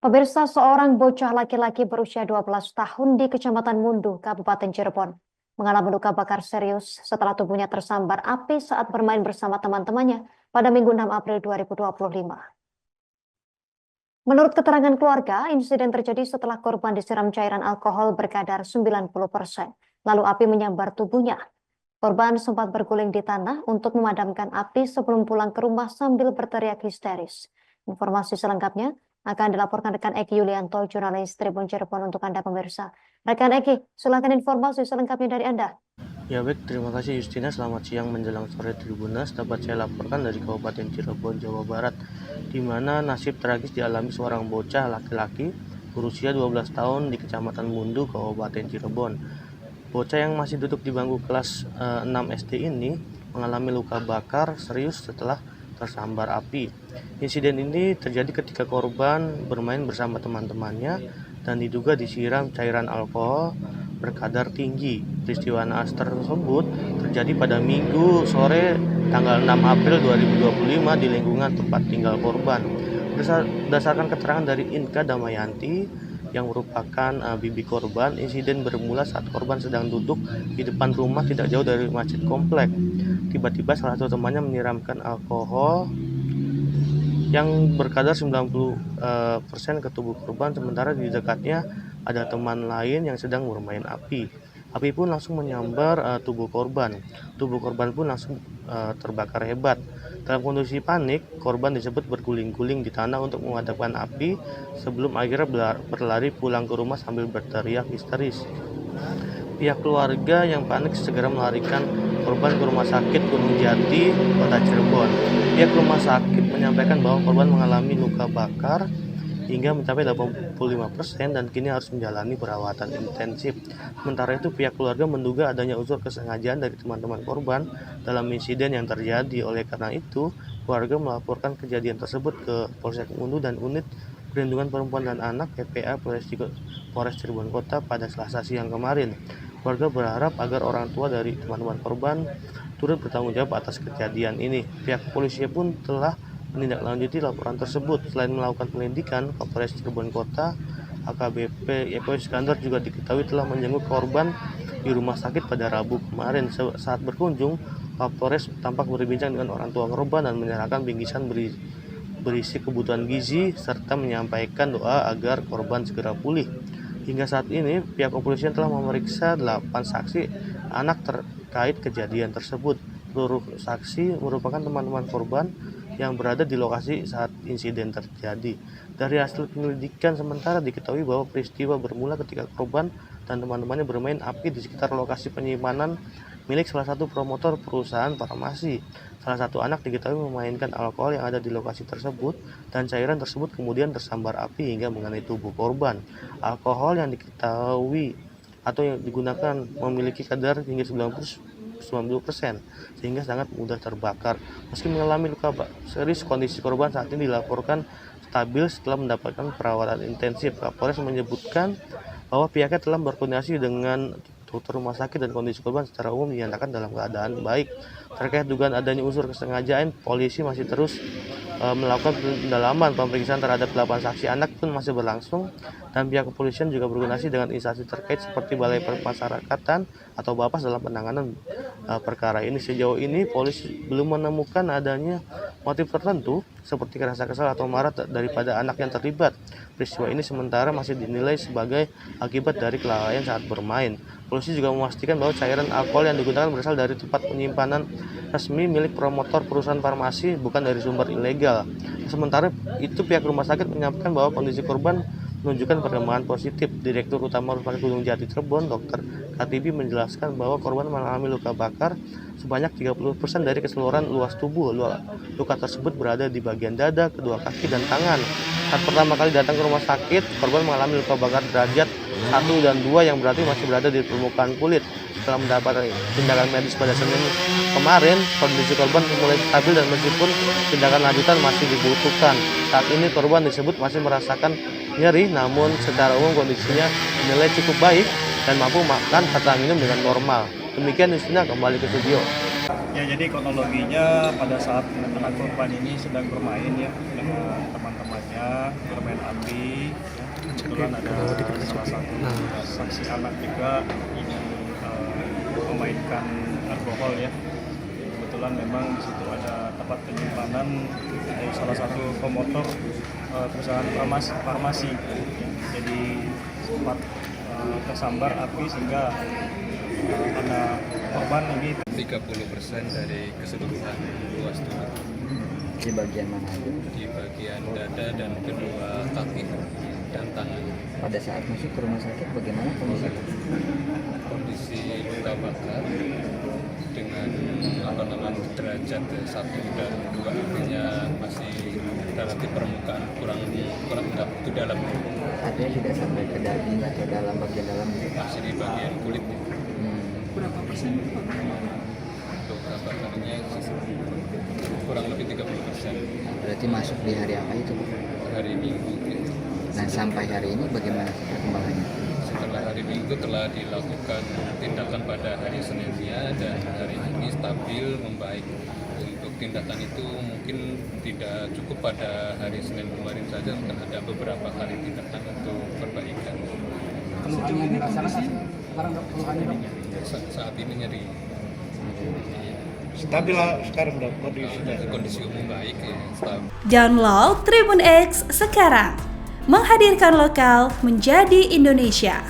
Pemirsa, seorang bocah laki-laki berusia 12 tahun di Kecamatan Mundu, Kabupaten Cirebon, mengalami luka bakar serius setelah tubuhnya tersambar api saat bermain bersama teman-temannya pada Minggu 6 April 2025. Menurut keterangan keluarga, insiden terjadi setelah korban disiram cairan alkohol berkadar 90%, lalu api menyambar tubuhnya. Korban sempat berguling di tanah untuk memadamkan api sebelum pulang ke rumah sambil berteriak histeris. Informasi selengkapnya akan dilaporkan rekan Eki Yulianto, jurnalis Tribun Cirebon untuk Anda pemirsa. Rekan Eki, silakan informasi selengkapnya dari Anda. Ya baik, terima kasih Justina. Selamat siang menjelang sore Tribunas. Dapat saya laporkan dari Kabupaten Cirebon, Jawa Barat, di mana nasib tragis dialami seorang bocah laki-laki berusia 12 tahun di Kecamatan Mundu, Kabupaten Cirebon. Bocah yang masih duduk di bangku kelas 6 SD ini mengalami luka bakar serius setelah tersambar api. Insiden ini terjadi ketika korban bermain bersama teman-temannya dan diduga disiram cairan alkohol berkadar tinggi. Peristiwa naas tersebut terjadi pada Minggu sore tanggal 6 April 2025 di lingkungan tempat tinggal korban. Berdasarkan keterangan dari Inka Damayanti yang merupakan bibi korban, insiden bermula saat korban sedang duduk di depan rumah tidak jauh dari masjid komplek. Tiba-tiba salah satu temannya menyiramkan alkohol yang berkadar 90% ke tubuh korban, sementara di dekatnya ada teman lain yang sedang bermain api. Api pun langsung menyambar tubuh korban. Tubuh korban pun langsung terbakar hebat. Dalam kondisi panik, korban disebut berguling-guling di tanah untuk memadamkan api sebelum akhirnya berlari pulang ke rumah sambil berteriak histeris. Pihak keluarga yang panik segera melarikan korban ke Rumah Sakit Gunung Jati, Kota Cirebon. Pihak rumah sakit menyampaikan bahwa korban mengalami luka bakar hingga mencapai 85% dan kini harus menjalani perawatan intensif. Sementara itu pihak keluarga menduga adanya unsur kesengajaan dari teman-teman korban dalam insiden yang terjadi. Oleh karena itu, keluarga melaporkan kejadian tersebut ke Polsek Mundu dan Unit Perlindungan Perempuan dan Anak (PPA) Polres Cirebon Kota pada Selasa siang kemarin. Keluarga berharap agar orang tua dari teman-teman korban turut bertanggung jawab atas kejadian ini. Pihak kepolisian pun telah menindaklanjuti laporan tersebut. Selain melakukan penyelidikan, Kapolres Cirebon Kota AKBP Eko Iskandar juga diketahui telah menjenguk korban di rumah sakit pada Rabu kemarin. Saat berkunjung, Kapolres tampak berbincang dengan orang tua korban dan menyerahkan bingkisan berisi kebutuhan gizi serta menyampaikan doa agar korban segera pulih. Hingga saat ini, pihak kepolisian telah memeriksa 8 saksi anak terkait kejadian tersebut. Seluruh saksi merupakan teman-teman korban yang berada di lokasi saat insiden terjadi. Dari hasil penyelidikan sementara diketahui bahwa peristiwa bermula ketika korban dan teman-temannya bermain api di sekitar lokasi penyimpanan milik salah satu promotor perusahaan farmasi. Salah satu anak diketahui memainkan alkohol yang ada di lokasi tersebut dan cairan tersebut kemudian tersambar api hingga mengenai tubuh korban. Alkohol yang diketahui atau yang digunakan memiliki kadar hingga 90% sehingga sangat mudah terbakar. Meski mengalami luka serius, kondisi korban saat ini dilaporkan stabil setelah mendapatkan perawatan intensif. Kapolres menyebutkan bahwa pihaknya telah berkoordinasi dengan dokter rumah sakit dan kondisi korban secara umum dinyatakan dalam keadaan baik. Terkait dugaan adanya unsur kesengajaan, polisi masih terus melakukan pendalaman. Pemeriksaan terhadap 8 saksi anak pun masih berlangsung dan pihak kepolisian juga berkoordinasi dengan instansi terkait seperti Balai Pemasyarakatan atau Bapas dalam penanganan perkara ini. Sejauh ini polisi belum menemukan adanya motif tertentu seperti rasa kesal atau marah daripada anak yang terlibat. Peristiwa ini sementara masih dinilai sebagai akibat dari kelalaian saat bermain. Polisi juga memastikan bahwa cairan alkohol yang digunakan berasal dari tempat penyimpanan resmi milik promotor perusahaan farmasi, bukan dari sumber ilegal. Sementara itu pihak rumah sakit menyampaikan bahwa kondisi korban menunjukkan perkembangan positif. Direktur Utama Rumah Sakit Gunung Jati Cirebon, Dr. Katibi menjelaskan bahwa korban mengalami luka bakar sebanyak 30% dari keseluruhan luas tubuh. Luka tersebut berada di bagian dada, kedua kaki, dan tangan. Saat pertama kali datang ke rumah sakit, korban mengalami luka bakar derajat 1 dan 2 yang berarti masih berada di permukaan kulit. Setelah mendapatkan tindakan medis pada Senin kemarin, kondisi korban mulai stabil dan meskipun tindakan lanjutan masih dibutuhkan. Saat ini korban disebut masih merasakan nyeri, namun secara umum kondisinya dinilai cukup baik dan mampu makan serta minum dengan normal. Demikian Justina, kembali ke studio. Ya, jadi kronologinya pada saat anak korban ini sedang bermain ya dengan teman-temannya, bermain api. kebetulan ada salah satu saksi anak juga ini memainkan alkohol ya. Kebetulan memang di situ ada tempat penyimpanan dari salah satu promotor perusahaan farmasi. Jadi sempat tersambar api sehingga ada korban ini 30% dari keseluruhan luas tubuh Di bagian mana aja? di bagian dada dan kedua kaki dan tangan. Pada saat masuk ke rumah sakit bagaimana kondisi? Kondisi luka bakar dengan derajat 1 dan 2 artinya masih relatif permukaan kurang begitu dalam, Artinya tidak sampai ke daging atau dalam bagian dalam gitu. masih di bagian kulit. Berapa persen? Luka bakarnya kurang lebih 30%. Berarti masuk di hari apa itu? Hari Minggu. Nah sampai hari ini bagaimana perkembangannya? Setelah hari Minggu telah dilakukan tindakan pada hari Seninnya dan hari ini stabil membaik. Untuk tindakan itu mungkin tidak cukup pada hari Senin kemarin saja, akan ada beberapa kali tindakan untuk perbaikan. Keluhannya dirasakan sekarang keluhannya dok? Saat ini nyeri. Stabil sekarang dok kondisinya. Kondisi umum baik ya, stabil. Download Tribun X sekarang, menghadirkan lokal menjadi Indonesia.